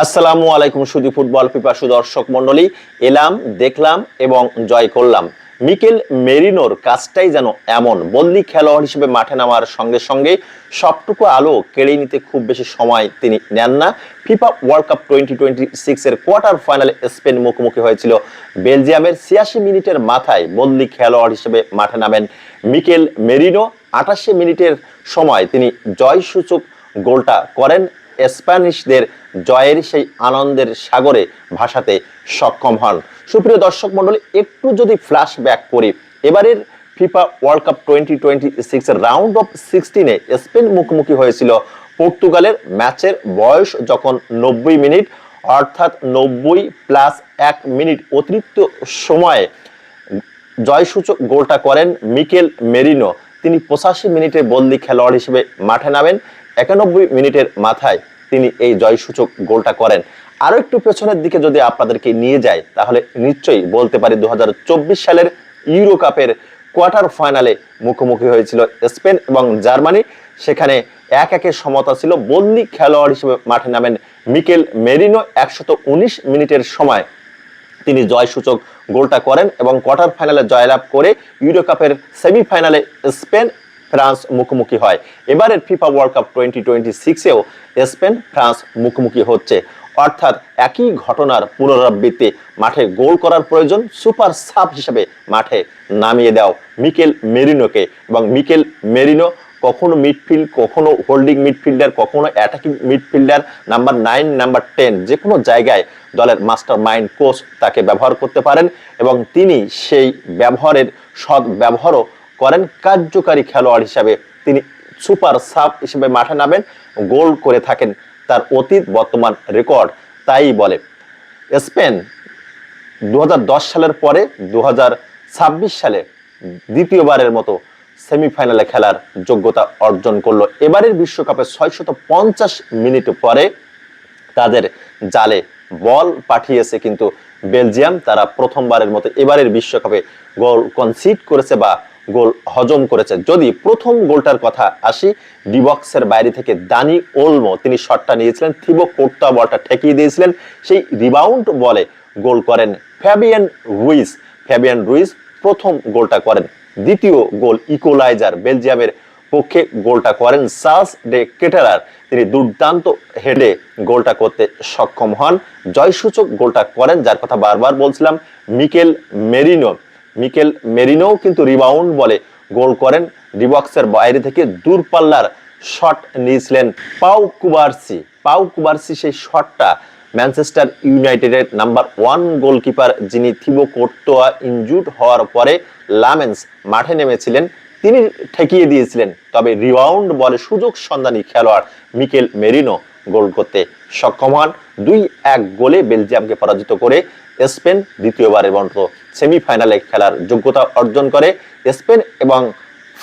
আসসালামু আলাইকুম সুধী ফুটবল পিপাসু দর্শক মণ্ডলী, এলাম, দেখলাম এবং জয় করলাম। মিকেল মেরিনোর কাজটাই যেন এমন, বদলি খেলোয়াড় হিসেবে মাঠে নামার সঙ্গে সঙ্গে সবটুকু আলো কেড়ে নিতে খুব বেশি সময় তিনি নেন না। ফিফা ওয়ার্ল্ড কাপ 2026 এর কোয়ার্টার ফাইনালে স্পেন মুখোমুখি হয়েছিল বেলজিয়ামের। 86 মিনিটের মাথায় বদলি খেলোয়াড় হিসেবে মাঠে নামেন মিকেল মেরিনো। 88 মিনিটের সময় তিনি জয়সূচক গোলটা করেন, স্প্যানিশদের জয়ের সেই আনন্দের সাগরে ভাসাতে সক্ষম হন। সুপ্রিয় দর্শক মণ্ডলী, একটু যদি ফ্ল্যাশ ব্যাক করি, এবারের ফিফা ওয়ার্ল্ড কাপ 2026 এর রাউন্ড অফ 16-এ স্পেন মুখোমুখি হয়েছিল পর্তুগালের। ম্যাচের বয়স যখন 90 মিনিট, অর্থাৎ 90 + 1 মিনিট অতিরিক্ত সময়ে জয়সূচক গোলটা করেন মিকেল মেরিনো। তিনি 85 মিনিটের বদলি খেলোয়াড় হিসেবে মাঠে নামেন। 91 মিনিটের মাথায় তিনি এই জয়সূচক গোলটা করেন। আরো একটু পেছনের দিকে যদি আপনাদেরকে নিয়ে যায়, তাহলে নিশ্চয়ই বলতে পারি 2024 সালের ইউরো কাপের কোয়ার্টার ফাইনালে মুখোমুখি হয়েছিল স্পেন এবং জার্মানি। সেখানে 1-1 সমতা ছিল। বদলি খেলোয়াড় হিসেবে মাঠে নামেন মিকেল মেরিনো। 119 মিনিটের সময় তিনি জয়সূচক গোলটা করেন এবং কোয়ার্টার ফাইনালে জয়লাভ করে ইউরো কাপের সেমিফাইনালে স্পেন ফ্রান্স মুখোমুখি হয়। এবারের ফিফা ওয়ার্ল্ড কাপ 2026-এও স্পেন ফ্রান্স মুখোমুখি হচ্ছে, অর্থাৎ একই ঘটনার পুনরাবৃত্তি। মাঠে গোল করার প্রয়োজন, সুপার সাব হিসেবে মাঠে নামিয়ে দাও মিকেল মেরিনোকে। এবং মিকেল মেরিনো কখনো মিডফিল্ড, কখনো হোল্ডিং মিডফিল্ডার, কখনো অ্যাটাকিং মিডফিল্ডার, নাম্বার 9, নাম্বার 10, যে কোনো জায়গায় দলের মাস্টার মাইন্ড কোচ তাকে ব্যবহার করতে পারেন এবং তিনি সেই ব্যবহারের সৎ ব্যবহারও করেন। কার্যকারী খেলোয়াড় হিসাবে তিনি সুপার সাব হিসেবে মাঠে নামেন, গোল করে থাকেন। তার অতীত বর্তমান রেকর্ড তাই বলে। স্পেন 2010 সালের পরে 2026 সালে দ্বিতীয়বারের মতো সেমিফাইনালে খেলার যোগ্যতা অর্জন করলো। এবারের বিশ্বকাপে 650 মিনিট পরে তাদের জালে বল পাঠিয়েছে কিন্তু বেলজিয়াম। তারা প্রথমবারের মতো এবারের বিশ্বকাপে গোল কনসিড করেছে বা গোল হজম করেছে। যদি প্রথম গোলটার কথা আসি, ডিবক্সের বাইরে থেকে দানি ওলমো তিনি শটটা নিয়েছিলেন, থিবো কোর্তা বলটা ঠেকিয়ে দিয়েছিলেন, সেই রিবাউন্ড বলে গোল করেন ফ্যাবিয়ান রুইজ। ফ্যাবিয়ান রুইজ প্রথম গোলটা করেন। দ্বিতীয় গোল ইকোলাইজার, বেলজিয়ামের পক্ষে গোলটা করেন চার্লস ডে কেটেলার। তিনি দুর্দান্ত হেডে গোলটা করতে সক্ষম হন। জয়সূচক গোলটা করেন, যার কথা বারবার বলছিলাম, মিকেল মেরিনো। মিকেল মেরিনো কিন্তু রিবাউন্ড বলে গোল করেন। ডিবক্সের বাইরে থেকে দূরপাল্লার শট নিয়েছিলেন পাউ কুবার্সি। পাউ কুবার্সি সেই শটটা ম্যানচেস্টার ইউনাইটেডের নাম্বার 1 গোলকিপার, যিনি থিবো কোর্তোয়া ইনজুর্ড হওয়ার পরে লামেন্স মাঠে নেমেছিলেন, তিনি ঠেকিয়ে দিয়েছিলেন। তবে রিবাউন্ড বলে সুযোগ সন্ধানী খেলোয়াড় মিকেল মেরিনো গোল করতে সক্ষম হন। 2-1 গোলে বেলজিয়ামকে পরাজিত করে স্পেন দ্বিতীয়বারের মতো সেমিফাইনালে খেলার যোগ্যতা অর্জন করে। স্পেন এবং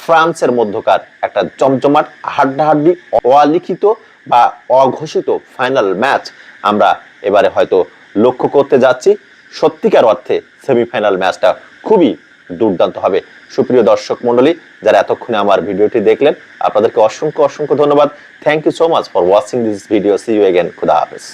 ফ্রান্সের মধ্যকার একটা জমজমাট হাড্ডাহাড্ডি অলিখিত বা অঘোষিত ফাইনাল ম্যাচ আমরা এবারে হয়তো লক্ষ্য করতে যাচ্ছি। সত্যিকার অর্থে সেমিফাইনাল ম্যাচটা খুবই দুর্দান্ত হবে। সুপ্রিয় দর্শক মণ্ডলী, যারা এতক্ষণে আমার ভিডিওটি দেখলেন, আপনাদেরকে অসংখ্য অসংখ্য ধন্যবাদ। Thank you so much for watching this video. See you again. খুদা হাফেজ।